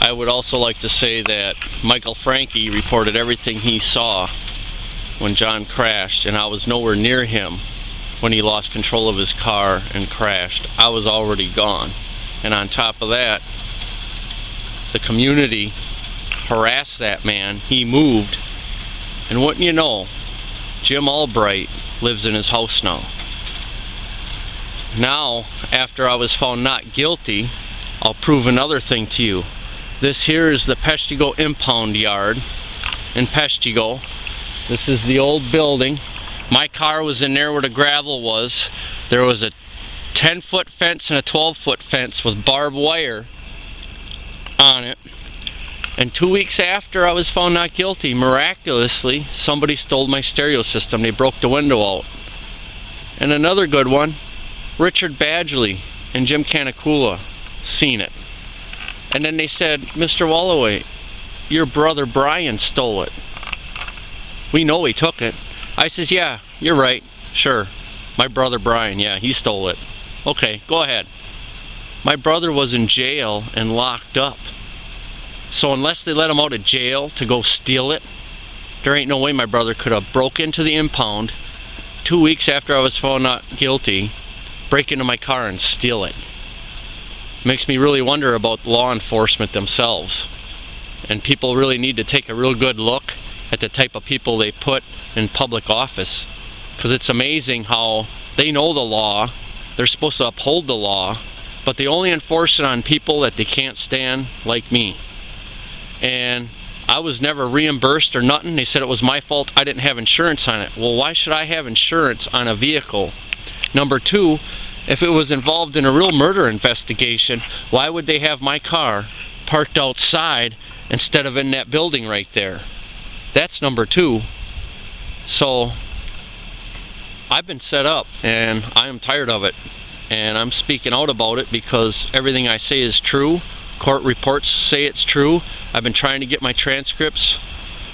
I would also like to say that Michael Franke reported everything he saw when John crashed, and I was nowhere near him when he lost control of his car and crashed. I was already gone. And on top of that, the community harassed that man. He moved, and wouldn't you know, Jim Albright lives in his house now. Now, after I was found not guilty, I'll prove another thing to you. This here is the Peshtigo impound yard in Peshtigo. This is the old building. My car was in there where the gravel was. There was a 10-foot fence and a 12-foot fence with barbed wire on it. And 2 weeks after I was found not guilty, miraculously, somebody stole my stereo system. They broke the window out. And another good one, Richard Badgley and Jim Canacula seen it. And then they said, Mr. Walloway, your brother Brian stole it. We know he took it. I says, yeah, you're right, sure. My brother Brian, yeah, he stole it. Okay, go ahead. My brother was in jail and locked up. So unless they let him out of jail to go steal it, there ain't no way my brother could have broke into the impound 2 weeks after I was found not guilty, break into my car and steal it. Makes me really wonder about law enforcement themselves. And people really need to take a real good look at the type of people they put in public office. Because it's amazing how they know the law, they're supposed to uphold the law, but they only enforce it on people that they can't stand, like me. And I was never reimbursed or nothing. They said it was my fault, I didn't have insurance on it. Well, why should I have insurance on a vehicle? Number two, if it was involved in a real murder investigation, why would they have my car parked outside instead of in that building right there? That's number two. So I've been set up and I am tired of it, and I'm speaking out about it because everything I say is true. Court reports say it's true. I've been trying to get my transcripts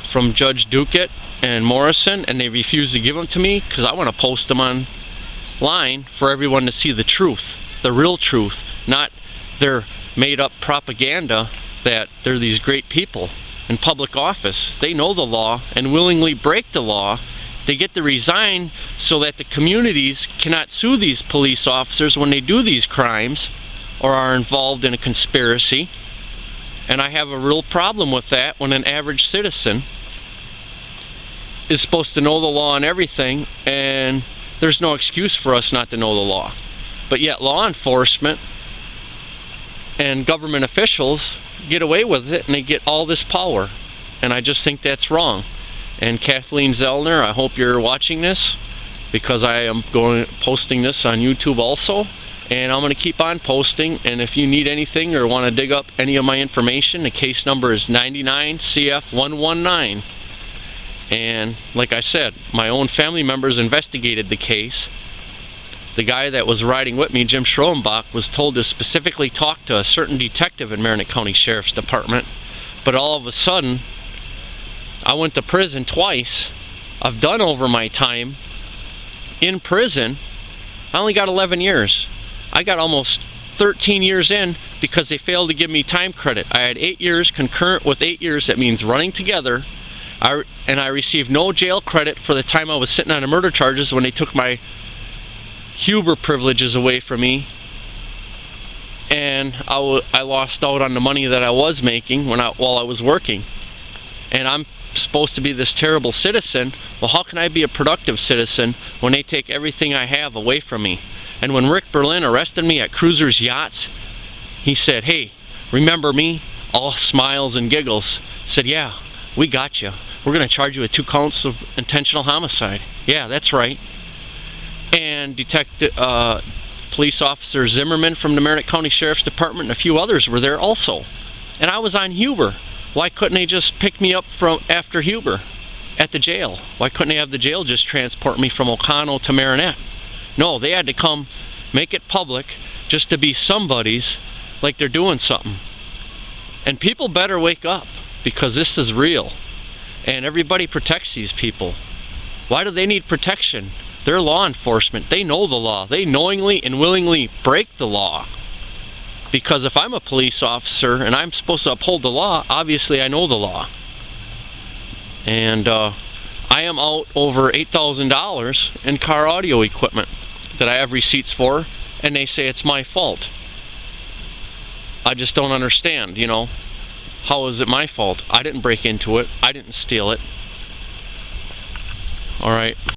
from Judge Duquette and Morrison, and they refuse to give them to me because I want to post them online for everyone to see the truth, the real truth, not their made up propaganda that they're these great people in public office. They know the law and willingly break the law. They get to resign so that the communities cannot sue these police officers when they do these crimes or are involved in a conspiracy. And I have a real problem with that when an average citizen is supposed to know the law and everything, and there's no excuse for us not to know the law. But yet law enforcement and government officials get away with it and they get all this power. And I just think that's wrong. And Kathleen Zellner, I hope you're watching this, because I am posting this on YouTube also. And I'm going to keep on posting, and if you need anything or want to dig up any of my information, the case number is 99cf119. And like I said, my own family members investigated the case. The guy that was riding with me, Jim Schroenbach, was told to specifically talk to a certain detective in Marinette County Sheriff's Department. But all of a sudden, I went to prison twice. I've done over my time in prison. I only got 11 years. I got almost 13 years in because they failed to give me time credit. I had 8 years concurrent with 8 years. That means running together. And I received no jail credit for the time I was sitting on the murder charges when they took my Huber privileges away from me. And I lost out on the money that I was making while I was working. And I'm supposed to be this terrible citizen. Well, how can I be a productive citizen when they take everything I have away from me? And when Rick Berlin arrested me at Cruiser's Yachts, he said, hey, remember me? All smiles and giggles. Said, yeah, we got you. We're going to charge you with 2 counts of intentional homicide. Yeah, that's right. And police officer Zimmerman from the Marinette County Sheriff's Department and a few others were there also. And I was on Huber. Why couldn't they just pick me up from after Huber at the jail? Why couldn't they have the jail just transport me from O'Connell to Marinette? No, they had to come make it public just to be somebody's, like they're doing something. And people better wake up, because this is real. And everybody protects these people. Why do they need protection? They're law enforcement. They know the law. They knowingly and willingly break the law. Because if I'm a police officer and I'm supposed to uphold the law, obviously I know the law. And I am out over $8,000 in car audio equipment that I have receipts for, and they say it's my fault. I just don't understand, you know. How is it my fault? I didn't break into it. I didn't steal it. Alright.